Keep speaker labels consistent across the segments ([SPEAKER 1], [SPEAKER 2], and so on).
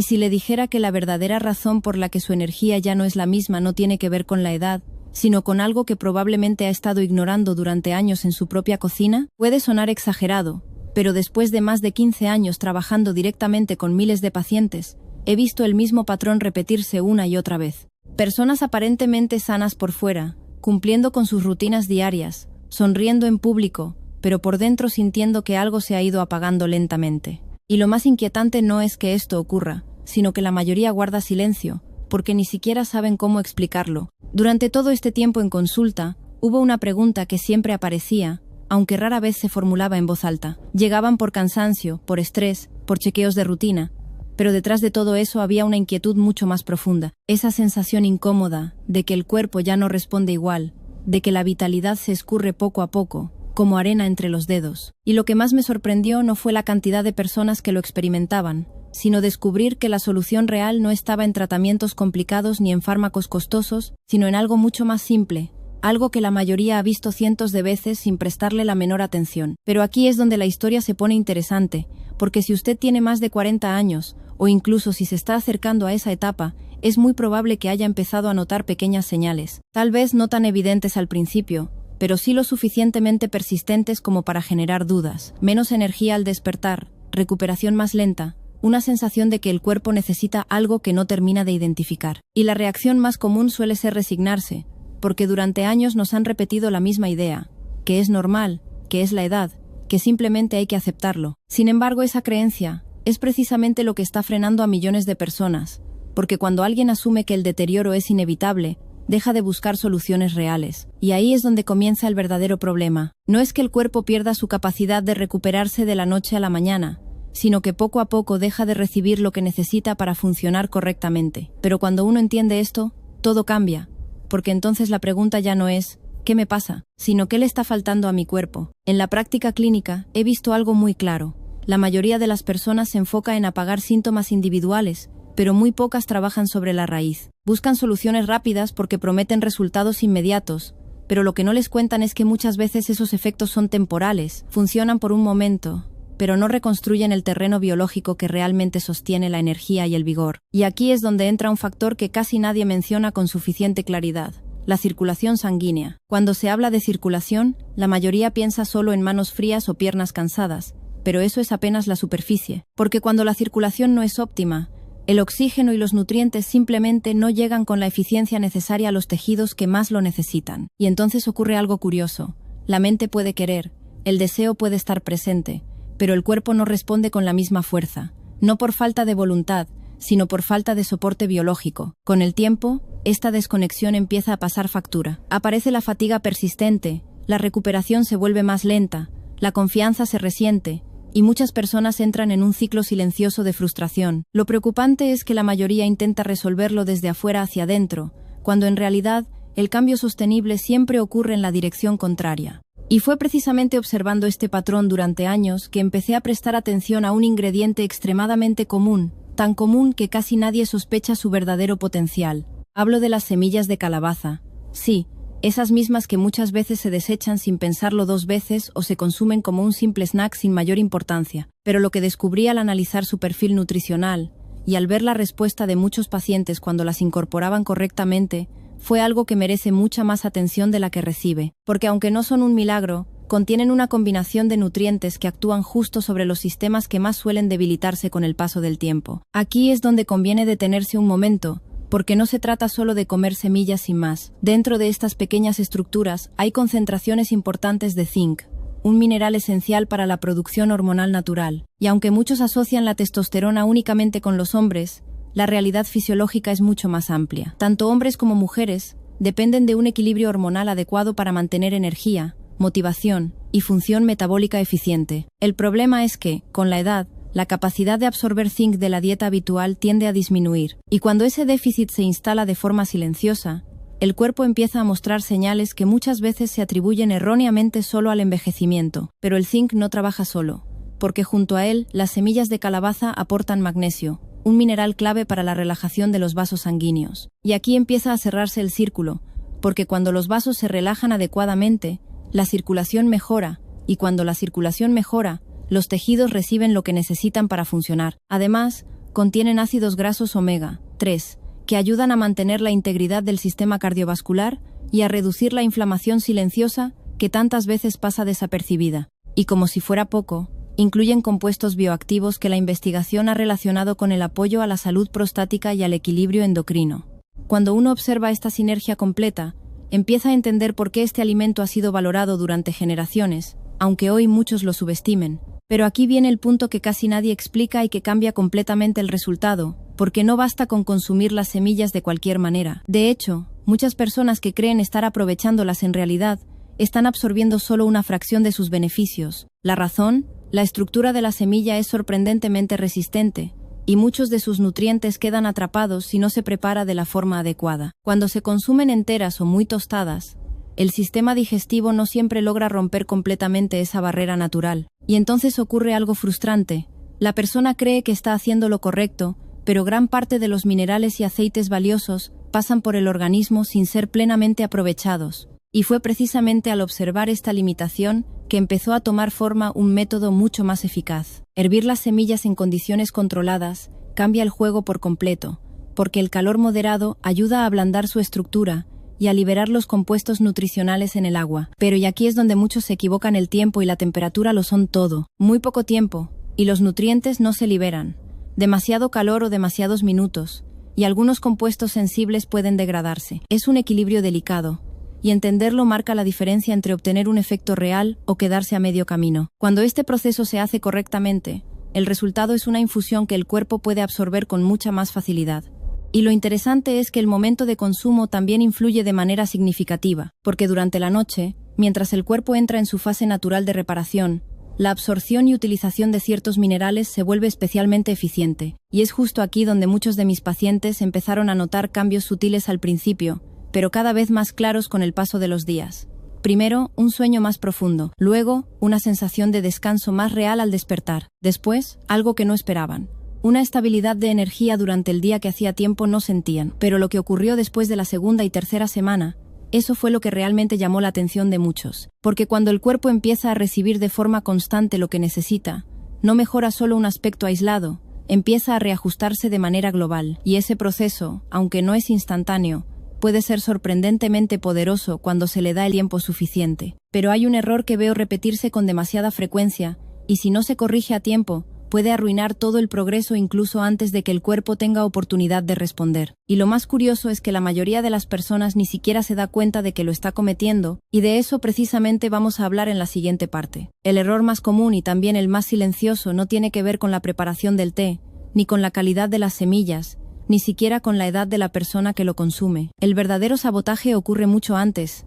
[SPEAKER 1] Y si le dijera que la verdadera razón por la que su energía ya no es la misma no tiene que ver con la edad, sino con algo que probablemente ha estado ignorando durante años en su propia cocina, puede sonar exagerado, pero después de más de 15 años trabajando directamente con miles de pacientes, he visto el mismo patrón repetirse una y otra vez. Personas aparentemente sanas por fuera, cumpliendo con sus rutinas diarias, sonriendo en público, pero por dentro sintiendo que algo se ha ido apagando lentamente. Y lo más inquietante no es que esto ocurra, sino que la mayoría guarda silencio, porque ni siquiera saben cómo explicarlo. Durante todo este tiempo en consulta, hubo una pregunta que siempre aparecía, aunque rara vez se formulaba en voz alta. Llegaban por cansancio, por estrés, por chequeos de rutina, pero detrás de todo eso había una inquietud mucho más profunda, esa sensación incómoda de que el cuerpo ya no responde igual, de que la vitalidad se escurre poco a poco, como arena entre los dedos. Y lo que más me sorprendió no fue la cantidad de personas que lo experimentaban, sino descubrir que la solución real no estaba en tratamientos complicados ni en fármacos costosos, sino en algo mucho más simple, algo que la mayoría ha visto cientos de veces sin prestarle la menor atención. Pero aquí es donde la historia se pone interesante, porque si usted tiene más de 40 años, o incluso si se está acercando a esa etapa, es muy probable que haya empezado a notar pequeñas señales, tal vez no tan evidentes al principio, pero sí lo suficientemente persistentes como para generar dudas. Menos energía al despertar, recuperación más lenta, una sensación de que el cuerpo necesita algo que no termina de identificar. Y la reacción más común suele ser resignarse, porque durante años nos han repetido la misma idea, que es normal, que es la edad, que simplemente hay que aceptarlo. Sin embargo, esa creencia es precisamente lo que está frenando a millones de personas, porque cuando alguien asume que el deterioro es inevitable, deja de buscar soluciones reales. Y ahí es donde comienza el verdadero problema. No es que el cuerpo pierda su capacidad de recuperarse de la noche a la mañana, sino que poco a poco deja de recibir lo que necesita para funcionar correctamente. Pero cuando uno entiende esto, todo cambia, porque entonces la pregunta ya no es ¿qué me pasa?, sino ¿qué le está faltando a mi cuerpo? En la práctica clínica he visto algo muy claro. La mayoría de las personas se enfoca en apagar síntomas individuales, pero muy pocas trabajan sobre la raíz. Buscan soluciones rápidas porque prometen resultados inmediatos, pero lo que no les cuentan es que muchas veces esos efectos son temporales, funcionan por un momento, pero no reconstruyen el terreno biológico que realmente sostiene la energía y el vigor. Y aquí es donde entra un factor que casi nadie menciona con suficiente claridad: la circulación sanguínea. Cuando se habla de circulación, la mayoría piensa solo en manos frías o piernas cansadas, pero eso es apenas la superficie, porque cuando la circulación no es óptima, el oxígeno y los nutrientes simplemente no llegan con la eficiencia necesaria a los tejidos que más lo necesitan. Y entonces ocurre algo curioso. La mente puede querer, el deseo puede estar presente, pero el cuerpo no responde con la misma fuerza, no por falta de voluntad, sino por falta de soporte biológico. Con el tiempo, esta desconexión empieza a pasar factura. Aparece la fatiga persistente, la recuperación se vuelve más lenta, la confianza se resiente, y muchas personas entran en un ciclo silencioso de frustración. Lo preocupante es que la mayoría intenta resolverlo desde afuera hacia adentro, cuando en realidad el cambio sostenible siempre ocurre en la dirección contraria. Y fue precisamente observando este patrón durante años que empecé a prestar atención a un ingrediente extremadamente común, tan común que casi nadie sospecha su verdadero potencial. Hablo de las semillas de calabaza. Sí, esas mismas que muchas veces se desechan sin pensarlo dos veces o se consumen como un simple snack sin mayor importancia. Pero lo que descubrí al analizar su perfil nutricional y al ver la respuesta de muchos pacientes cuando las incorporaban correctamente, fue algo que merece mucha más atención de la que recibe. Porque aunque no son un milagro, contienen una combinación de nutrientes que actúan justo sobre los sistemas que más suelen debilitarse con el paso del tiempo. Aquí es donde conviene detenerse un momento, porque no se trata solo de comer semillas sin más. Dentro de estas pequeñas estructuras hay concentraciones importantes de zinc, un mineral esencial para la producción hormonal natural. Y aunque muchos asocian la testosterona únicamente con los hombres, la realidad fisiológica es mucho más amplia. Tanto hombres como mujeres dependen de un equilibrio hormonal adecuado para mantener energía, motivación y función metabólica eficiente. El problema es que, con la edad, la capacidad de absorber zinc de la dieta habitual tiende a disminuir, y cuando ese déficit se instala de forma silenciosa, el cuerpo empieza a mostrar señales que muchas veces se atribuyen erróneamente solo al envejecimiento. Pero el zinc no trabaja solo, porque junto a él, las semillas de calabaza aportan magnesio, un mineral clave para la relajación de los vasos sanguíneos. Y aquí empieza a cerrarse el círculo, porque cuando los vasos se relajan adecuadamente, la circulación mejora, y cuando la circulación mejora, los tejidos reciben lo que necesitan para funcionar. Además, contienen ácidos grasos omega 3, que ayudan a mantener la integridad del sistema cardiovascular y a reducir la inflamación silenciosa que tantas veces pasa desapercibida. Y como si fuera poco, incluyen compuestos bioactivos que la investigación ha relacionado con el apoyo a la salud prostática y al equilibrio endocrino. Cuando uno observa esta sinergia completa, empieza a entender por qué este alimento ha sido valorado durante generaciones, aunque hoy muchos lo subestimen. Pero aquí viene el punto que casi nadie explica y que cambia completamente el resultado, porque no basta con consumir las semillas de cualquier manera. De hecho, muchas personas que creen estar aprovechándolas en realidad, están absorbiendo solo una fracción de sus beneficios. La razón: la estructura de la semilla es sorprendentemente resistente, y muchos de sus nutrientes quedan atrapados si no se prepara de la forma adecuada. Cuando se consumen enteras o muy tostadas, el sistema digestivo no siempre logra romper completamente esa barrera natural. Y entonces ocurre algo frustrante. La persona cree que está haciendo lo correcto, pero gran parte de los minerales y aceites valiosos pasan por el organismo sin ser plenamente aprovechados. Y fue precisamente al observar esta limitación que empezó a tomar forma un método mucho más eficaz. Hervir las semillas en condiciones controladas cambia el juego por completo, porque el calor moderado ayuda a ablandar su estructura y a liberar los compuestos nutricionales en el agua. Pero y aquí es donde muchos se equivocan: el tiempo y la temperatura lo son todo. Muy poco tiempo, y los nutrientes no se liberan. Demasiado calor o demasiados minutos, y algunos compuestos sensibles pueden degradarse. Es un equilibrio delicado, y entenderlo marca la diferencia entre obtener un efecto real o quedarse a medio camino. Cuando este proceso se hace correctamente, el resultado es una infusión que el cuerpo puede absorber con mucha más facilidad. Y lo interesante es que el momento de consumo también influye de manera significativa, porque durante la noche, mientras el cuerpo entra en su fase natural de reparación, la absorción y utilización de ciertos minerales se vuelve especialmente eficiente. Y es justo aquí donde muchos de mis pacientes empezaron a notar cambios sutiles al principio, pero cada vez más claros con el paso de los días. Primero, un sueño más profundo. Luego, una sensación de descanso más real al despertar. Después, algo que no esperaban: una estabilidad de energía durante el día que hacía tiempo no sentían. Pero lo que ocurrió después de la segunda y tercera semana, eso fue lo que realmente llamó la atención de muchos. Porque cuando el cuerpo empieza a recibir de forma constante lo que necesita, no mejora solo un aspecto aislado, empieza a reajustarse de manera global. Y ese proceso, aunque no es instantáneo, puede ser sorprendentemente poderoso cuando se le da el tiempo suficiente. Pero hay un error que veo repetirse con demasiada frecuencia, y si no se corrige a tiempo, puede arruinar todo el progreso incluso antes de que el cuerpo tenga oportunidad de responder. Y lo más curioso es que la mayoría de las personas ni siquiera se da cuenta de que lo está cometiendo, y de eso precisamente vamos a hablar en la siguiente parte. El error más común y también el más silencioso no tiene que ver con la preparación del té, ni con la calidad de las semillas, ni siquiera con la edad de la persona que lo consume. El verdadero sabotaje ocurre mucho antes,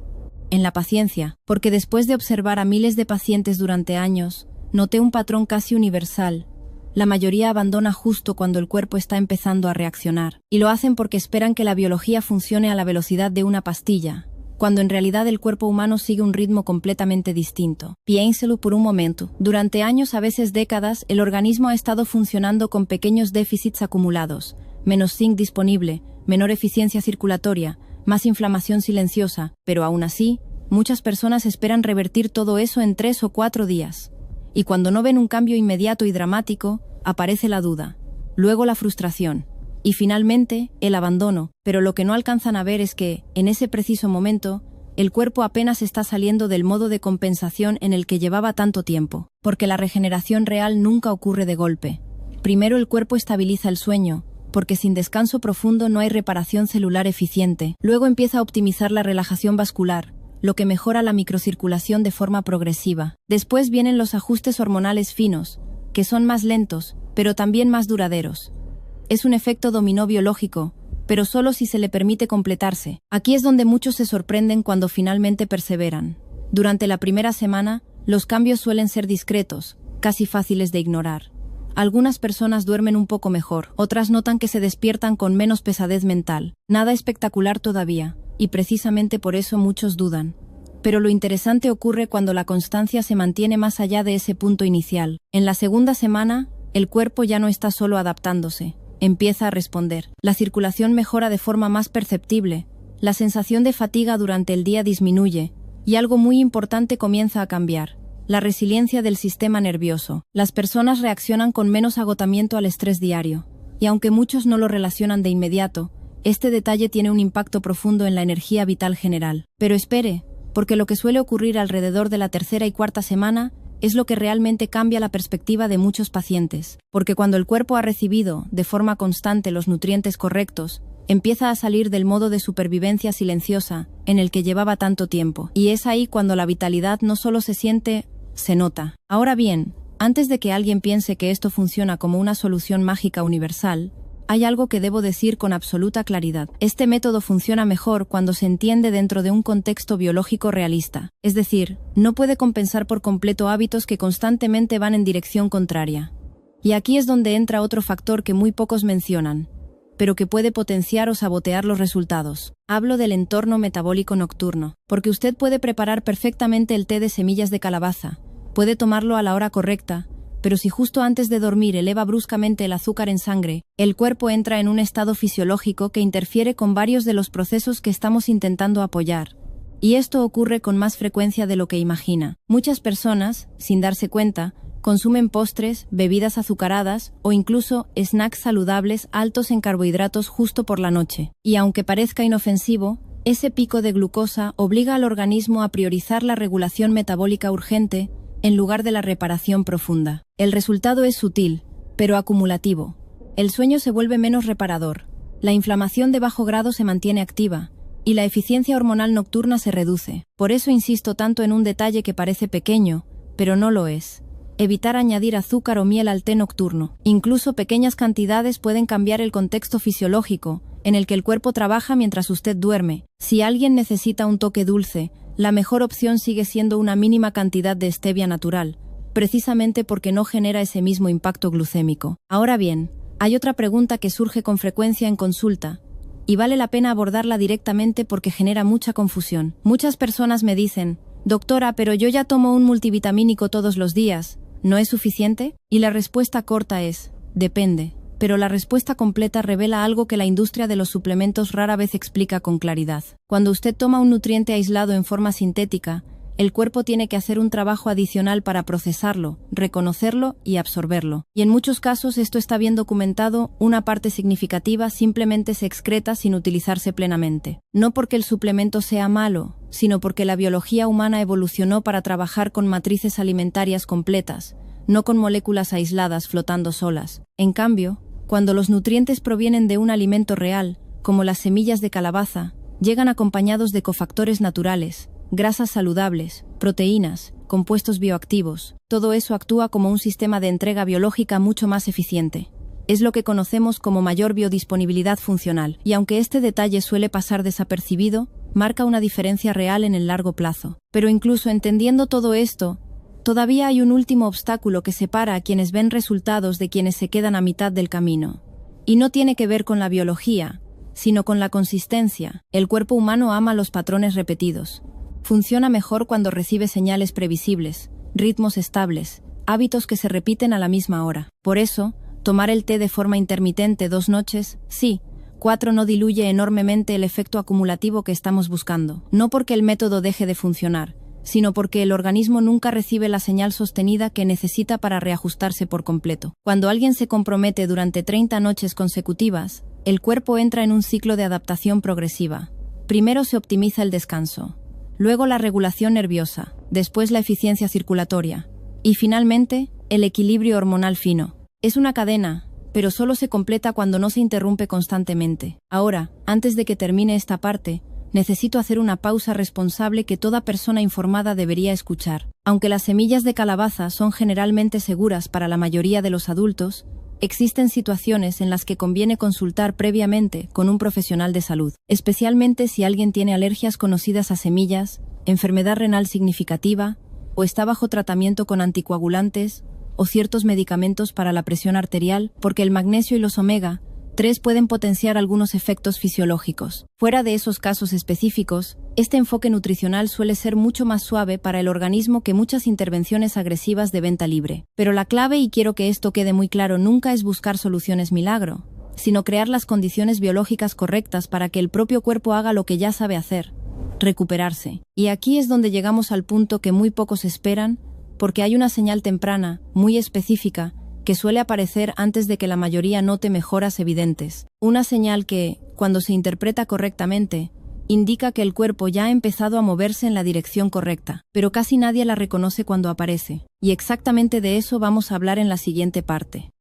[SPEAKER 1] en la paciencia, porque después de observar a miles de pacientes durante años, noté un patrón casi universal. La mayoría abandona justo cuando el cuerpo está empezando a reaccionar, y lo hacen porque esperan que la biología funcione a la velocidad de una pastilla, cuando en realidad el cuerpo humano sigue un ritmo completamente distinto. Piénselo por un momento. Durante años, a veces décadas, el organismo ha estado funcionando con pequeños déficits acumulados: menos zinc disponible, menor eficiencia circulatoria, más inflamación silenciosa, pero aún así, muchas personas esperan revertir todo eso en 3 o 4 días. Y cuando no ven un cambio inmediato y dramático, aparece la duda, luego la frustración, y finalmente, el abandono. Pero lo que no alcanzan a ver es que, en ese preciso momento, el cuerpo apenas está saliendo del modo de compensación en el que llevaba tanto tiempo, porque la regeneración real nunca ocurre de golpe. Primero el cuerpo estabiliza el sueño, porque sin descanso profundo no hay reparación celular eficiente. Luego empieza a optimizar la relajación vascular, lo que mejora la microcirculación de forma progresiva. Después vienen los ajustes hormonales finos, que son más lentos, pero también más duraderos. Es un efecto dominó biológico, pero solo si se le permite completarse. Aquí es donde muchos se sorprenden cuando finalmente perseveran. Durante la primera semana, los cambios suelen ser discretos, casi fáciles de ignorar. Algunas personas duermen un poco mejor, otras notan que se despiertan con menos pesadez mental. Nada espectacular todavía, y precisamente por eso muchos dudan. Pero lo interesante ocurre cuando la constancia se mantiene más allá de ese punto inicial. En la segunda semana, el cuerpo ya no está solo adaptándose, empieza a responder. La circulación mejora de forma más perceptible, la sensación de fatiga durante el día disminuye, y algo muy importante comienza a cambiar: la resiliencia del sistema nervioso. Las personas reaccionan con menos agotamiento al estrés diario, Y aunque muchos no lo relacionan de inmediato, este detalle tiene un impacto profundo en la energía vital general. Pero espere, porque lo que suele ocurrir alrededor de la tercera y cuarta semana es lo que realmente cambia la perspectiva de muchos pacientes. Porque cuando el cuerpo ha recibido, de forma constante, los nutrientes correctos, empieza a salir del modo de supervivencia silenciosa en el que llevaba tanto tiempo. Y es ahí cuando la vitalidad no solo se siente, se nota. Ahora bien, antes de que alguien piense que esto funciona como una solución mágica universal, hay algo que debo decir con absoluta claridad. Este método funciona mejor cuando se entiende dentro de un contexto biológico realista. Es decir, no puede compensar por completo hábitos que constantemente van en dirección contraria. Y aquí es donde entra otro factor que muy pocos mencionan, pero que puede potenciar o sabotear los resultados. Hablo del entorno metabólico nocturno, porque usted puede preparar perfectamente el té de semillas de calabaza, puede tomarlo a la hora correcta, pero si justo antes de dormir eleva bruscamente el azúcar en sangre, el cuerpo entra en un estado fisiológico que interfiere con varios de los procesos que estamos intentando apoyar. Y esto ocurre con más frecuencia de lo que imagina. Muchas personas, sin darse cuenta, consumen postres, bebidas azucaradas o incluso snacks saludables altos en carbohidratos justo por la noche. Y aunque parezca inofensivo, ese pico de glucosa obliga al organismo a priorizar la regulación metabólica urgente en lugar de la reparación profunda. El resultado es sutil, pero acumulativo. El sueño se vuelve menos reparador, la inflamación de bajo grado se mantiene activa, y la eficiencia hormonal nocturna se reduce. Por eso insisto tanto en un detalle que parece pequeño, pero no lo es. Evitar añadir azúcar o miel al té nocturno. Incluso pequeñas cantidades pueden cambiar el contexto fisiológico, en el que el cuerpo trabaja mientras usted duerme. Si alguien necesita un toque dulce, la mejor opción sigue siendo una mínima cantidad de stevia natural, precisamente porque no genera ese mismo impacto glucémico. Ahora bien, hay otra pregunta que surge con frecuencia en consulta, y vale la pena abordarla directamente porque genera mucha confusión. Muchas personas me dicen, doctora, pero yo ya tomo un multivitamínico todos los días, ¿no es suficiente? Y la respuesta corta es, depende. Pero la respuesta completa revela algo que la industria de los suplementos rara vez explica con claridad. Cuando usted toma un nutriente aislado en forma sintética, el cuerpo tiene que hacer un trabajo adicional para procesarlo, reconocerlo y absorberlo. Y en muchos casos esto está bien documentado, una parte significativa simplemente se excreta sin utilizarse plenamente. No porque el suplemento sea malo, sino porque la biología humana evolucionó para trabajar con matrices alimentarias completas, no con moléculas aisladas flotando solas. En cambio, cuando los nutrientes provienen de un alimento real, como las semillas de calabaza, llegan acompañados de cofactores naturales, grasas saludables, proteínas, compuestos bioactivos. Todo eso actúa como un sistema de entrega biológica mucho más eficiente. Es lo que conocemos como mayor biodisponibilidad funcional, y aunque este detalle suele pasar desapercibido, marca una diferencia real en el largo plazo. Pero incluso entendiendo todo esto, todavía hay un último obstáculo que separa a quienes ven resultados de quienes se quedan a mitad del camino. Y no tiene que ver con la biología, sino con la consistencia. El cuerpo humano ama los patrones repetidos. Funciona mejor cuando recibe señales previsibles, ritmos estables, hábitos que se repiten a la misma hora. Por eso, tomar el té de forma intermitente 2 noches, sí, 4 no diluye enormemente el efecto acumulativo que estamos buscando. No porque el método deje de funcionar, sino porque el organismo nunca recibe la señal sostenida que necesita para reajustarse por completo. Cuando alguien se compromete durante 30 noches consecutivas, el cuerpo entra en un ciclo de adaptación progresiva. Primero se optimiza el descanso, luego la regulación nerviosa, después la eficiencia circulatoria, y finalmente, el equilibrio hormonal fino. Es una cadena, pero solo se completa cuando no se interrumpe constantemente. Ahora, antes de que termine esta parte, necesito hacer una pausa responsable que toda persona informada debería escuchar. Aunque las semillas de calabaza son generalmente seguras para la mayoría de los adultos, existen situaciones en las que conviene consultar previamente con un profesional de salud, especialmente si alguien tiene alergias conocidas a semillas, enfermedad renal significativa, o está bajo tratamiento con anticoagulantes o ciertos medicamentos para la presión arterial, porque el magnesio y los omega 3 pueden potenciar algunos efectos fisiológicos. Fuera de esos casos específicos, este enfoque nutricional suele ser mucho más suave para el organismo que muchas intervenciones agresivas de venta libre. Pero la clave, y quiero que esto quede muy claro, nunca es buscar soluciones milagro, sino crear las condiciones biológicas correctas para que el propio cuerpo haga lo que ya sabe hacer: recuperarse. Y aquí es donde llegamos al punto que muy pocos esperan, porque hay una señal temprana, muy específica, que suele aparecer antes de que la mayoría note mejoras evidentes. Una señal que, cuando se interpreta correctamente, indica que el cuerpo ya ha empezado a moverse en la dirección correcta, pero casi nadie la reconoce cuando aparece. Y exactamente de eso vamos a hablar en la siguiente parte.